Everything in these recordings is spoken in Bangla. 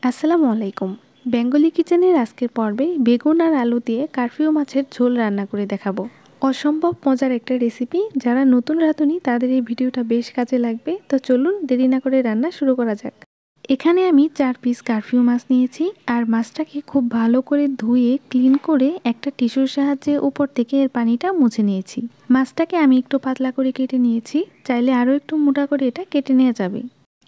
আসসালামু আলাইকুম। বেঙ্গলি কিচেনের আজকের পর্বে বেগুন আর আলু দিয়ে কারফিউ মাছের ঝোল রান্না করে দেখাবো। অসম্ভব মজার একটা রেসিপি, যারা নতুন রাঁধুনি তাদের এই ভিডিওটা বেশ কাজে লাগবে। তো চলুন দেরি না করে রান্না শুরু করা যাক। এখানে আমি 4 পিস কারফিউ মাছ নিয়েছি আর মাছটাকে খুব ভালো করে ধুয়ে ক্লিন করে একটা টিস্যুর সাহায্যে উপর থেকে এর পানিটা মুছে নিয়েছি। মাছটাকে আমি একটু পাতলা করে কেটে নিয়েছি, চাইলে আরও একটু মোটা করে এটা কেটে নেওয়া যাবে।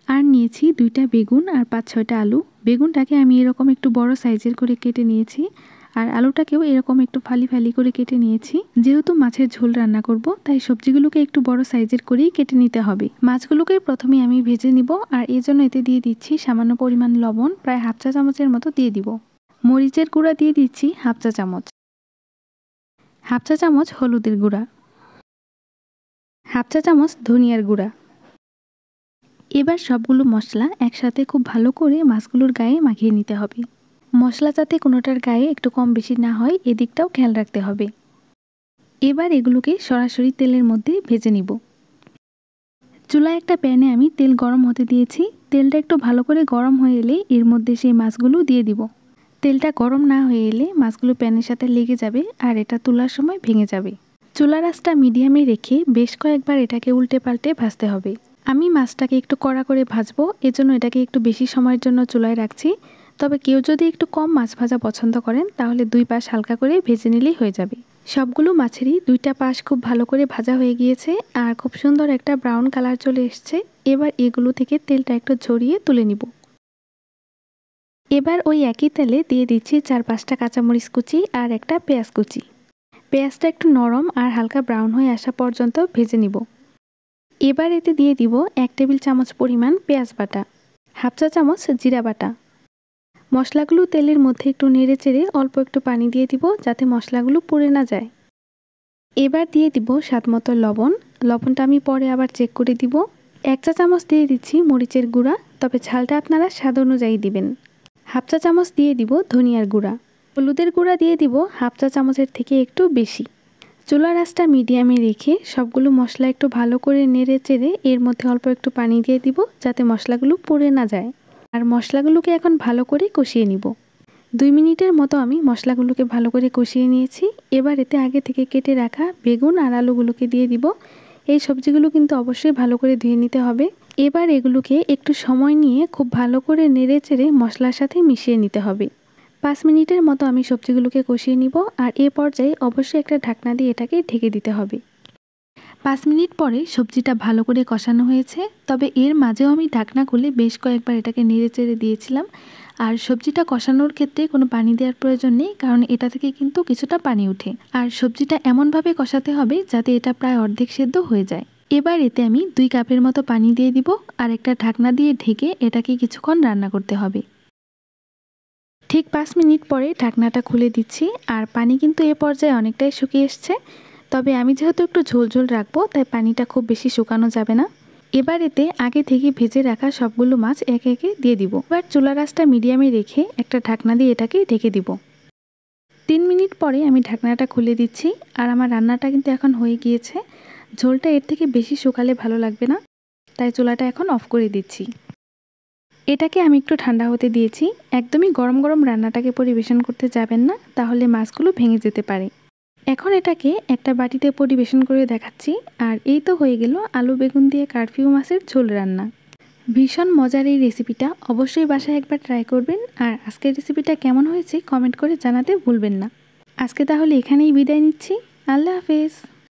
আর নিয়েছি 2টা বেগুন আর 5-6টা আলু। বেগুনটাকে আমি এরকম একটু বড় সাইজের করে কেটে নিয়েছি আর আলুটাকেও এরকম একটু ফালি ফালি করে কেটে নিয়েছি। যেহেতু মাছের ঝোল রান্না করব, তাই সবজিগুলোকে একটু বড় সাইজের করেই কেটে নিতে হবে। মাছগুলোকে প্রথমে আমি ভেজে নিব আর এর জন্য এতে দিয়ে দিচ্ছি সামান্য পরিমাণ লবণ, প্রায় 1/2 চা চামচের মতো দিয়ে দিব। মরিচের গুঁড়া দিয়ে দিচ্ছি 1/2 চা চামচ, 1/2 চা চামচ হলুদের গুঁড়া, 1/2 চা চামচ ধনিয়ার গুঁড়া। এবার সবগুলো মশলা একসাথে খুব ভালো করে মাছগুলোর গায়ে মাখিয়ে নিতে হবে। মশলা যাতে কোনোটার গায়ে একটু কম বেশি না হয়, এদিকটাও খেয়াল রাখতে হবে। এবার এগুলোকে সরাসরি তেলের মধ্যে ভেজে নিব। চুলায় একটা প্যানে আমি তেল গরম হতে দিয়েছি। তেলটা একটু ভালো করে গরম হয়ে এলে এর মধ্যে সেই মাছগুলো দিয়ে দিব। তেলটা গরম না হয়ে এলে মাছগুলো প্যানের সাথে লেগে যাবে আর এটা তোলার সময় ভেঙে যাবে। চুলার আঁচটা মিডিয়ামে রেখে বেশ কয়েকবার এটাকে উল্টে পাল্টে ভাজতে হবে। আমি মাছটাকে একটু কড়া করে ভাজবো, এজন্য এটাকে একটু বেশি সময়ের জন্য চুলায় রাখছি। তবে কেউ যদি একটু কম মাছ ভাজা পছন্দ করেন, তাহলে 2 পাশ হালকা করে ভেজে নিলেই হয়ে যাবে। সবগুলো মাছেরই 2টা পাশ খুব ভালো করে ভাজা হয়ে গিয়েছে আর খুব সুন্দর একটা ব্রাউন কালার চলে এসছে। এবার এগুলো থেকে তেলটা একটু ঝরিয়ে তুলে নিব। এবার ওই একই তেলে দিয়ে দিচ্ছি 4-5টা কাঁচামরিচ কুচি আর একটা পেঁয়াজ কুচি। পেঁয়াজটা একটু নরম আর হালকা ব্রাউন হয়ে আসা পর্যন্ত ভেজে নিব। এবার এতে দিয়ে দিব 1 টেবিল চামচ পরিমাণ পেঁয়াজ বাটা, 1/2 চা চামচ জিরা বাটা। মশলাগুলো তেলের মধ্যে একটু নেড়ে চেড়ে অল্প একটু পানি দিয়ে দিব, যাতে মশলাগুলো পুড়ে না যায়। এবার দিয়ে দিব স্বাদমতো লবণ। লবণটা আমি পরে আবার চেক করে দিব। 1 চা চামচ দিয়ে দিচ্ছি মরিচের গুঁড়া, তবে ঝালটা আপনারা স্বাদ অনুযায়ী দিবেন। 1/2 চা চামচ দিয়ে দিব ধনিয়ার গুঁড়া। হলুদের গুঁড়া দিয়ে দিব 1/2 চা চামচের থেকে একটু বেশি। চুলার আঁচটা মিডিয়ামে রেখে সবগুলো মশলা একটু ভালো করে নেড়ে চেড়ে এর মধ্যে অল্প একটু পানি দিয়ে দিব, যাতে মশলাগুলো পুড়ে না যায়। আর মশলাগুলোকে এখন ভালো করে কষিয়ে নিব। 2 মিনিটের মতো আমি মশলাগুলোকে ভালো করে কষিয়ে নিয়েছি। এবার এতে আগে থেকে কেটে রাখা বেগুন আর আলুগুলোকে দিয়ে দিব। এই সবজিগুলো কিন্তু অবশ্যই ভালো করে ধুয়ে নিতে হবে। এবার এগুলোকে একটু সময় নিয়ে খুব ভালো করে নেড়ে চেড়ে মশলার সাথে মিশিয়ে নিতে হবে। 5 মিনিটের মতো আমি সবজিগুলোকে কষিয়ে নিব আর এ পর্যায়ে অবশ্যই একটা ঢাকনা দিয়ে এটাকে ঢেকে দিতে হবে। 5 মিনিট পরে সবজিটা ভালো করে কষানো হয়েছে, তবে এর মাঝেও আমি ঢাকনা খুলে বেশ কয়েকবার এটাকে নেড়ে চেড়ে দিয়েছিলাম। আর সবজিটা কষানোর ক্ষেত্রে কোনো পানি দেওয়ার প্রয়োজন নেই, কারণ এটা থেকে কিন্তু কিছুটা পানি ওঠে। আর সবজিটা এমনভাবে কষাতে হবে যাতে এটা প্রায় অর্ধেক সেদ্ধ হয়ে যায়। এবার এতে আমি 2 কাপের মতো পানি দিয়ে দিব আর একটা ঢাকনা দিয়ে ঢেকে এটাকে কিছুক্ষণ রান্না করতে হবে। ঠিক 5 মিনিট পরে ঢাকনাটা খুলে দিচ্ছি আর পানি কিন্তু এ পর্যায়ে অনেকটাই শুকিয়ে এসছে। তবে আমি যেহেতু একটু ঝোল ঝোল রাখবো, তাই পানিটা খুব বেশি শুকানো যাবে না। এবার এতে আগে থেকে ভেজে রাখা সবগুলো মাছ একে একে দিয়ে দিব। এবার চুলার আঁচটা মিডিয়ামে রেখে একটা ঢাকনা দিয়ে এটাকে ঢেকে দিব। 3 মিনিট পরে আমি ঢাকনাটা খুলে দিচ্ছি আর আমার রান্নাটা কিন্তু এখন হয়ে গিয়েছে। ঝোলটা এর থেকে বেশি শুকালে ভালো লাগবে না, তাই চুলাটা এখন অফ করে দিচ্ছি। এটাকে আমি একটু ঠান্ডা হতে দিয়েছি। একদমই গরম গরম রান্নাটাকে পরিবেশন করতে যাবেন না, তাহলে মাছগুলো ভেঙে যেতে পারে। এখন এটাকে একটা বাটিতে পরিবেশন করে দেখাচ্ছি। আর এই তো হয়ে গেল আলু বেগুন দিয়ে কারফিউ মাছের ঝোল রান্না। ভীষণ মজার এই রেসিপিটা অবশ্যই বাসায় একবার ট্রাই করবেন। আর আজকের রেসিপিটা কেমন হয়েছে কমেন্ট করে জানাতে ভুলবেন না। আজকে তাহলে এখানেই বিদায় নিচ্ছি। আল্লাহ হাফেজ।